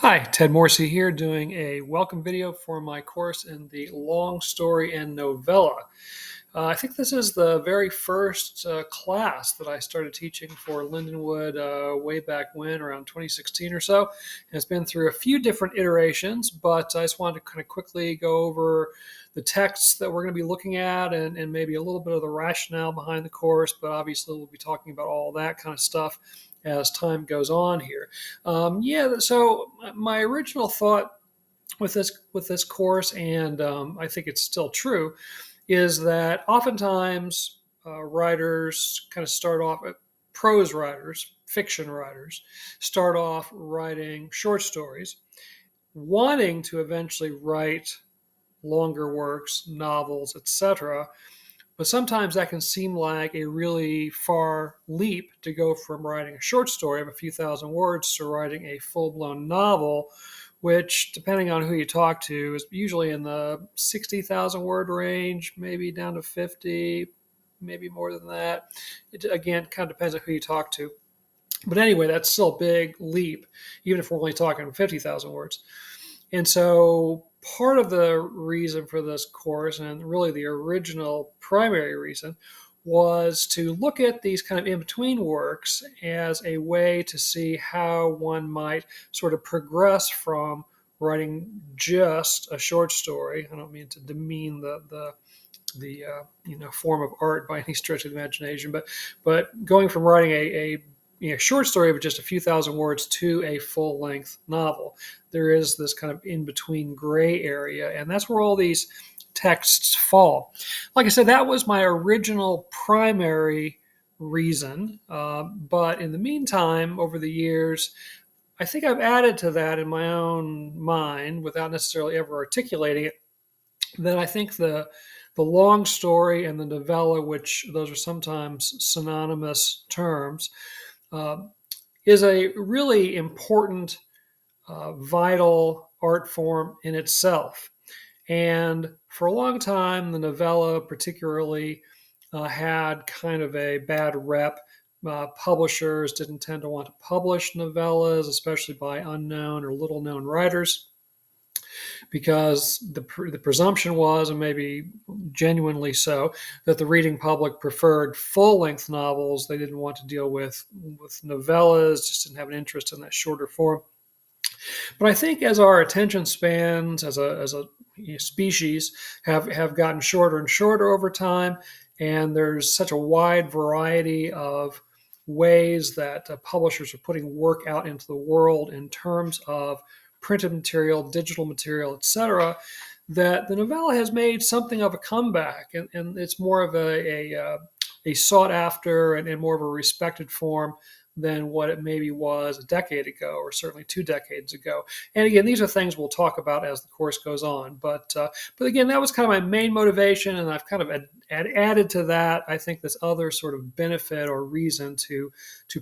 Hi, Ted Morsey here doing a welcome video for my course in the Long Story and Novella. I think this is the very first class that I started teaching for Lindenwood way back when, around 2016 or so. And it's been through a few different iterations, but I just wanted to kind of quickly go over the texts that we're going to be looking at and maybe a little bit of the rationale behind the course, but obviously we'll be talking about all that kind of stuff as time goes on here. So my original thought with this course, and I think it's still true, is that oftentimes writers kind of start off, prose writers, fiction writers, start off writing short stories, wanting to eventually write longer works, novels, etc. But sometimes that can seem like a really far leap to go from writing a short story of a few thousand words to writing a full blown novel, which, depending on who you talk to, is usually in the 60,000 word range, maybe down to 50, maybe more than that. It, again, kind of depends on who you talk to. But anyway, that's still a big leap, even if we're only talking 50,000 words. And so part of the reason for this course, and really the original primary reason, was to look at these kind of in-between works as a way to see how one might sort of progress from writing just a short story. I don't mean to demean the form of art by any stretch of the imagination, but going from writing a short story of just a few thousand words to a full-length novel, there is this kind of in-between gray area, and that's where all these texts fall. Like I said, that was my original primary reason, but in the meantime, over the years, I think I've added to that in my own mind without necessarily ever articulating it, that I think the long story and the novella, which those are sometimes synonymous terms, uh, is a really important, vital art form in itself. And for a long time, the novella, particularly, had kind of a bad rep. Publishers didn't tend to want to publish novellas, especially by unknown or little known writers, because the presumption was, and maybe genuinely so, that the reading public preferred full length novels. They didn't want to deal with novellas, just didn't have an interest in that shorter form. But I think as our attention spans as a species have gotten shorter and shorter over time, and there's such a wide variety of ways that publishers are putting work out into the world in terms of printed material, digital material, etc., that the novella has made something of a comeback, and it's more of a sought after and more of a respected form than what it maybe was a decade ago, or certainly 2 decades ago. And again, these are things we'll talk about as the course goes on. But again, that was kind of my main motivation, and I've kind of added to that, I think, this other sort of benefit or reason to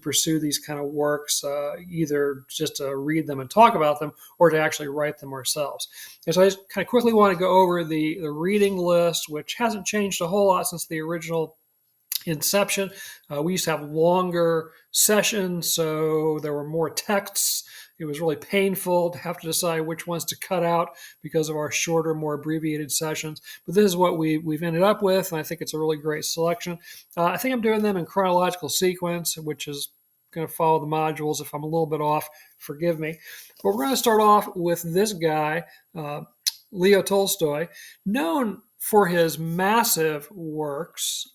pursue these kind of works, either just to read them and talk about them, or to actually write them ourselves. And so I just kind of quickly want to go over the reading list, which hasn't changed a whole lot since the original inception. We used to have longer sessions, so there were more texts. It was really painful to have to decide which ones to cut out because of our shorter, more abbreviated sessions. But this is what we've ended up with, and I think it's a really great selection. I think I'm doing them in chronological sequence, which is going to follow the modules. If I'm a little bit off, forgive me. But we're going to start off with this guy, Leo Tolstoy, known for his massive works,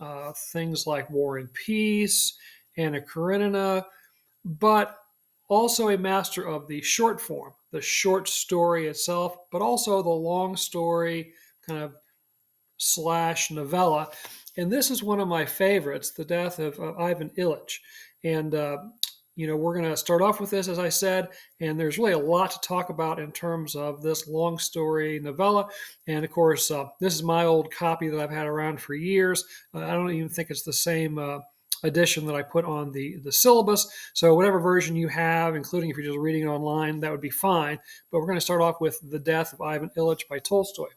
things like War and Peace, Anna Karenina, but also a master of the short form, the short story itself, but also the long story kind of slash novella. And this is one of my favorites, The Death of Ivan Ilyich. And we're going to start off with this, as I said, and there's really a lot to talk about in terms of this long story novella. And of course, this is my old copy that I've had around for years. I don't even think it's the same edition that I put on the syllabus. So whatever version you have, including if you're just reading it online, that would be fine. But we're going to start off with The Death of Ivan Ilyich by Tolstoy.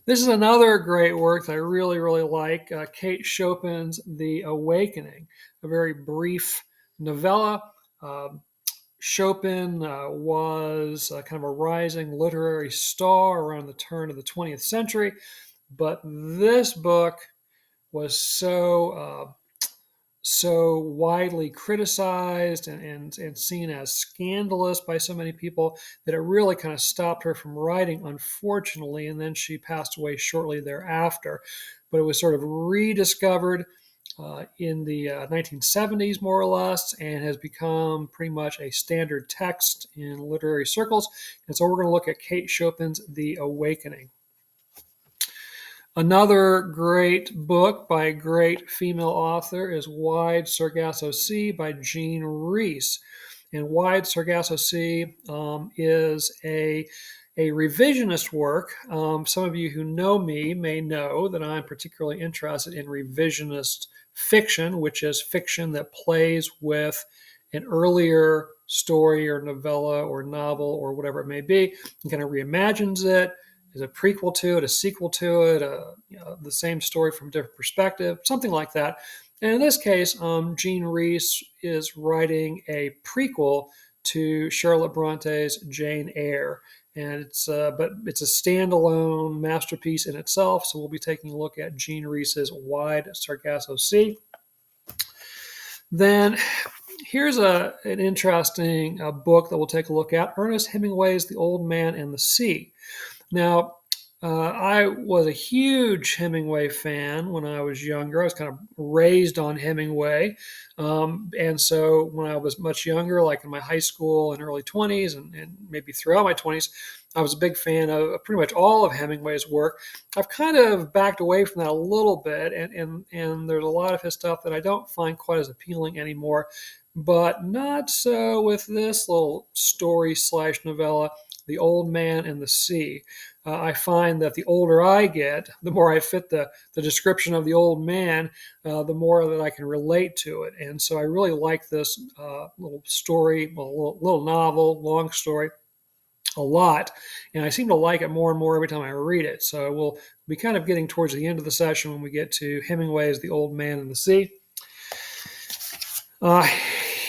This is another great work that I really, really like, Kate Chopin's The Awakening, a very brief novella. Chopin was kind of a rising literary star around the turn of the 20th century, but this book was so widely criticized and seen as scandalous by so many people that it really kind of stopped her from writing, unfortunately. And then she passed away shortly thereafter. But it was sort of rediscovered in the 1970s, more or less, and has become pretty much a standard text in literary circles. And so we're going to look at Kate Chopin's The Awakening. Another great book by a great female author is Wide Sargasso Sea by Jean Rhys. And Wide Sargasso Sea is a revisionist work. Some of you who know me may know that I'm particularly interested in revisionist fiction, which is fiction that plays with an earlier story or novella or novel or whatever it may be, and kind of reimagines it, is a prequel to it, a sequel to it, the same story from a different perspective, something like that. And in this case, Jean Rhys is writing a prequel to Charlotte Bronte's Jane Eyre. And but it's a standalone masterpiece in itself. So we'll be taking a look at Jean Rhys's Wide Sargasso Sea. Then here's an interesting book that we'll take a look at, Ernest Hemingway's The Old Man and the Sea. Now, I was a huge Hemingway fan when I was younger. I was kind of raised on Hemingway. And so when I was much younger, like in my high school and early 20s and maybe throughout my 20s, I was a big fan of pretty much all of Hemingway's work. I've kind of backed away from that a little bit, and there's a lot of his stuff that I don't find quite as appealing anymore, but not so with this little story / novella, The Old Man and the Sea. I find that the older I get, the more I fit the description of the old man, the more that I can relate to it. And so I really like this little story, little novel, long story, a lot. And I seem to like it more and more every time I read it. So we'll be kind of getting towards the end of the session when we get to Hemingway's The Old Man and the Sea.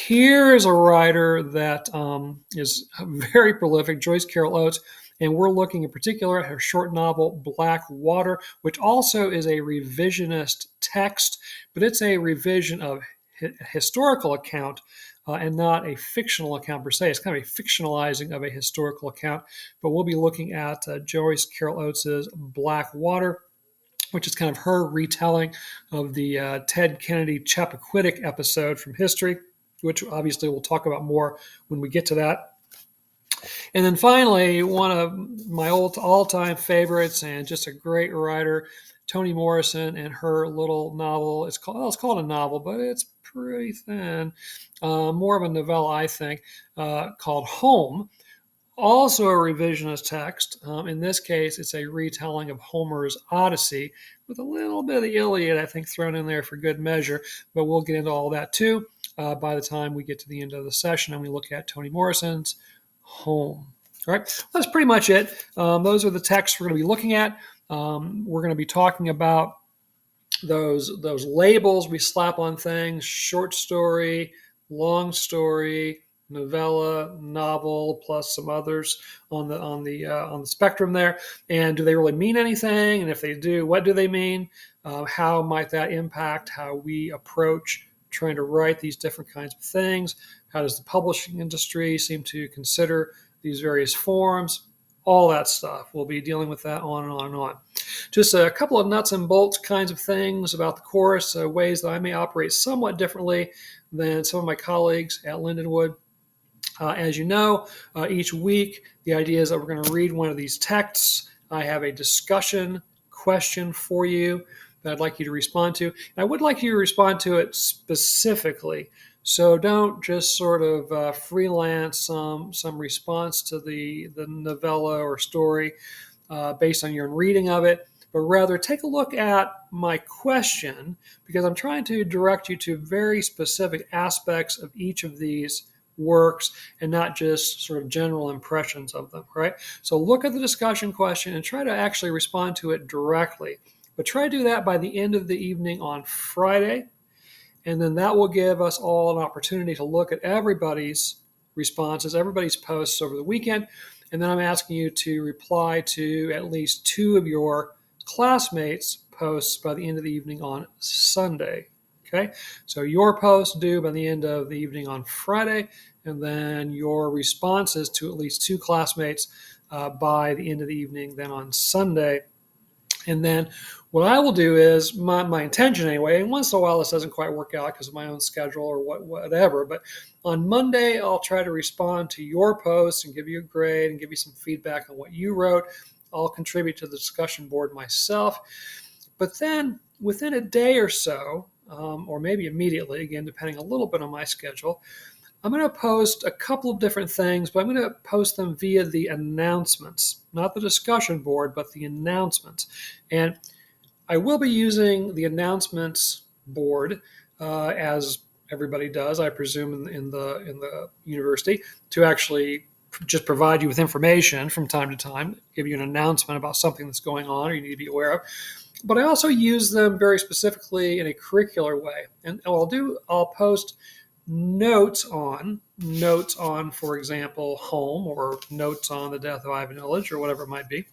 Here's a writer that is very prolific, Joyce Carol Oates. And we're looking in particular at her short novel, Black Water, which also is a revisionist text, but it's a revision of a historical account and not a fictional account per se. It's kind of a fictionalizing of a historical account, but we'll be looking at Joyce Carol Oates' Black Water, which is kind of her retelling of the Ted Kennedy Chappaquiddick episode from history, which obviously we'll talk about more when we get to that. And then finally, one of my all-time favorites and just a great writer, Toni Morrison, and her little novel. It's called a novel, but it's pretty thin. More of a novella, I think, called Home. Also a revisionist text. In this case, it's a retelling of Homer's Odyssey with a little bit of the Iliad, I think, thrown in there for good measure. But we'll get into all that too by the time we get to the end of the session and we look at Toni Morrison's Home. All right, that's pretty much it. Those are the texts we're going to be looking at. We're going to be talking about those labels we slap on things: short story, long story, novella, novel, plus some others on the spectrum there. And do they really mean anything? And if they do, what do they mean? How might that impact how we approach trying to write these different kinds of things? How does the publishing industry seem to consider these various forms? All that stuff. We'll be dealing with that on and on and on. Just a couple of nuts and bolts kinds of things about the course, ways that I may operate somewhat differently than some of my colleagues at Lindenwood. As you know, each week the idea is that we're going to read one of these texts. I have a discussion question for you that I'd like you to respond to. And I would like you to respond to it specifically. So don't just sort of freelance some response to the novella or story based on your reading of it, but rather take a look at my question, because I'm trying to direct you to very specific aspects of each of these works and not just sort of general impressions of them, right? So look at the discussion question and try to actually respond to it directly. But try to do that by the end of the evening on Friday. And then that will give us all an opportunity to look at everybody's responses, everybody's posts over the weekend. And then I'm asking you to reply to at least 2 of your classmates' posts by the end of the evening on Sunday. Okay, so your post due by the end of the evening on Friday, and then your responses to at least 2 classmates by the end of the evening then on Sunday. And then what I will do is my intention anyway, and once in a while this doesn't quite work out because of my own schedule or whatever, but on Monday I'll try to respond to your posts and give you a grade and give you some feedback on what you wrote. I'll contribute to the discussion board myself. But then within a day or so, or maybe immediately, again, depending a little bit on my schedule, I'm going to post a couple of different things, but I'm going to post them via the announcements, not the discussion board, but the announcements. And I will be using the announcements board as everybody does, I presume, in the university, to actually just provide you with information from time to time, give you an announcement about something that's going on or you need to be aware of. But I also use them very specifically in a curricular way. And I'll post notes on, for example, home, or notes on the death of Ivan Illich, or whatever it might be.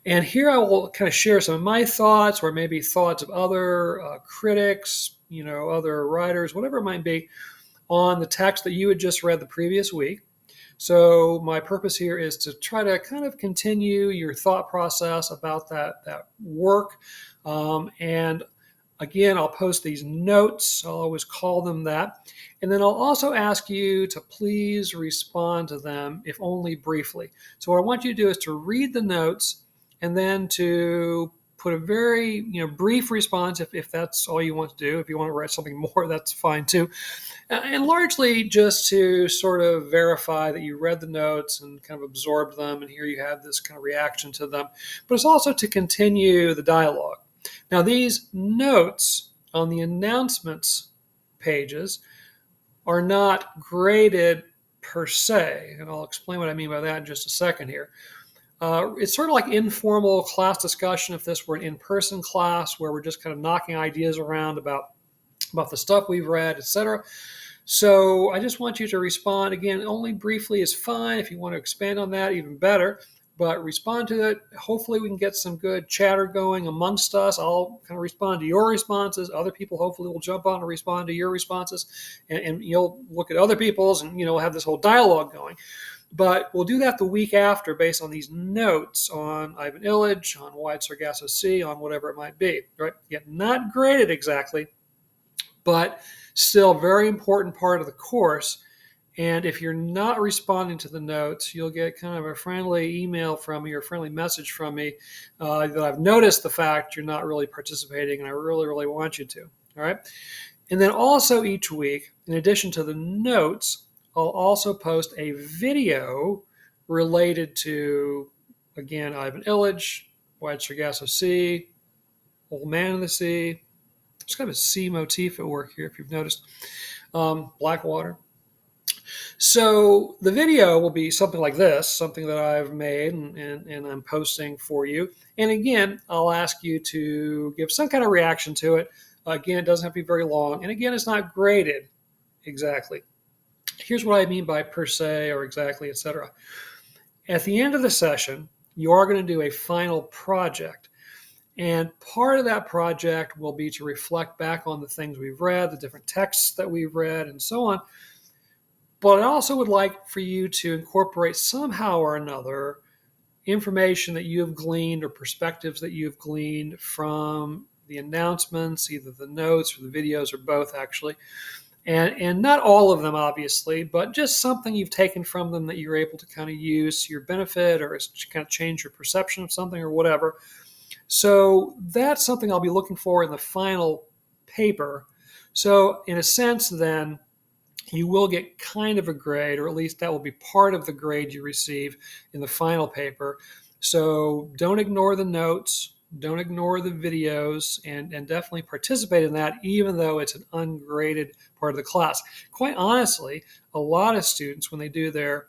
And here I will kind of share some of my thoughts, or maybe thoughts of other critics, other writers, whatever it might be, on the text that you had just read the previous week. So my purpose here is to try to kind of continue your thought process about that work. And again, I'll post these notes. I'll always call them that. And then I'll also ask you to please respond to them, if only briefly. So what I want you to do is to read the notes and then to put a very brief response if that's all you want to do. If you want to write something more, that's fine too. And largely just to sort of verify that you read the notes and kind of absorbed them, and here you have this kind of reaction to them. But it's also to continue the dialogue. Now, these notes on the announcements pages are not graded per se, and I'll explain what I mean by that in just a second here. It's sort of like informal class discussion if this were an in-person class where we're just kind of knocking ideas around about the stuff we've read, etc. So I just want you to respond. Again, only briefly is fine. If you want to expand on that, even better. But respond to it. Hopefully we can get some good chatter going amongst us. I'll kind of respond to your responses. Other people hopefully will jump on and respond to your responses. And you'll look at other people's and, we'll have this whole dialogue going. But we'll do that the week after based on these notes on Ivan Illich, on Wide Sargasso Sea, on whatever it might be. Right? Yet not graded exactly, but still a very important part of the course. And if you're not responding to the notes, you'll get kind of a friendly email from me or a friendly message from me that I've noticed the fact you're not really participating, and I really, really want you to. All right. And then also each week, in addition to the notes, I'll also post a video related to, again, Ivan Illich, Wide Sargasso Sea, Old Man in the Sea. There's kind of a sea motif at work here, if you've noticed. Blackwater. So the video will be something like this, something that I've made and I'm posting for you. And again, I'll ask you to give some kind of reaction to it. Again, it doesn't have to be very long. And again, it's not graded exactly. Here's what I mean by per se or exactly, etc. At the end of the session, you are going to do a final project. And part of that project will be to reflect back on the things we've read, the different texts that we've read, and so on. But I also would like for you to incorporate somehow or another information that you have gleaned or perspectives that you've gleaned from the announcements, either the notes or the videos or both, actually. And not all of them, obviously, but just something you've taken from them that you're able to kind of use to your benefit or kind of change your perception of something or whatever. So that's something I'll be looking for in the final paper. So in a sense, then, you will get kind of a grade, or at least that will be part of the grade you receive in the final paper. So don't ignore the notes, don't ignore the videos, and definitely participate in that, even though it's an ungraded part of the class. Quite honestly, a lot of students, when they do their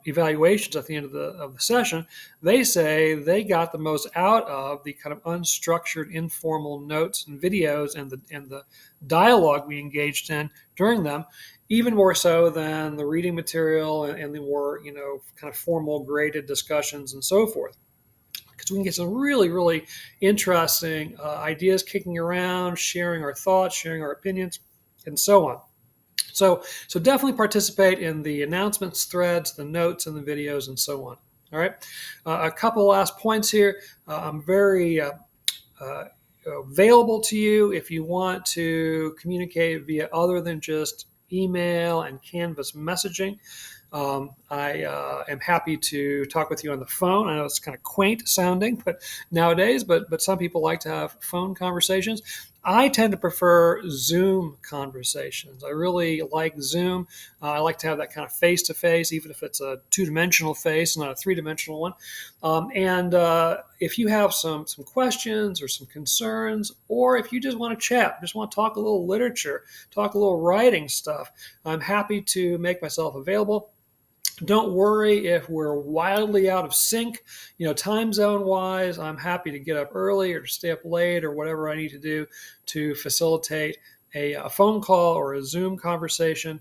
evaluations at the end of the session, they say they got the most out of the kind of unstructured, informal notes and videos and the dialogue we engaged in during them. even more so than the reading material and the more, kind of formal graded discussions and so forth. Because we can get some really, really interesting ideas kicking around, sharing our thoughts, sharing our opinions, and so on. So definitely participate in the announcements threads, the notes, and the videos, and so on. All right. A couple last points here. I'm very uh, available to you if you want to communicate via other than just email and Canvas messaging. I am happy to talk with you on the phone. I know it's kind of quaint sounding, but nowadays, but some people like to have phone conversations. I tend to prefer Zoom conversations. I really like Zoom. I like to have that kind of face to face, even if it's a two-dimensional face, not a three-dimensional one. And if you have some questions or some concerns, or if you just want to chat, just want to talk a little literature, talk a little writing stuff, I'm happy to make myself available. Don't worry if we're wildly out of sync, time zone wise. I'm happy to get up early or to stay up late or whatever I need to do to facilitate a phone call or a Zoom conversation.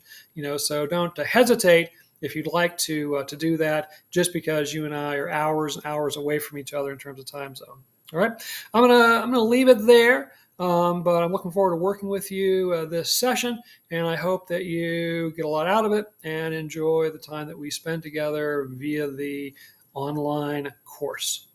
So don't hesitate if you'd like to do that, just because you and I are hours and hours away from each other in terms of time zone. All right, I'm gonna leave it there. But I'm looking forward to working with you this session, and I hope that you get a lot out of it and enjoy the time that we spend together via the online course.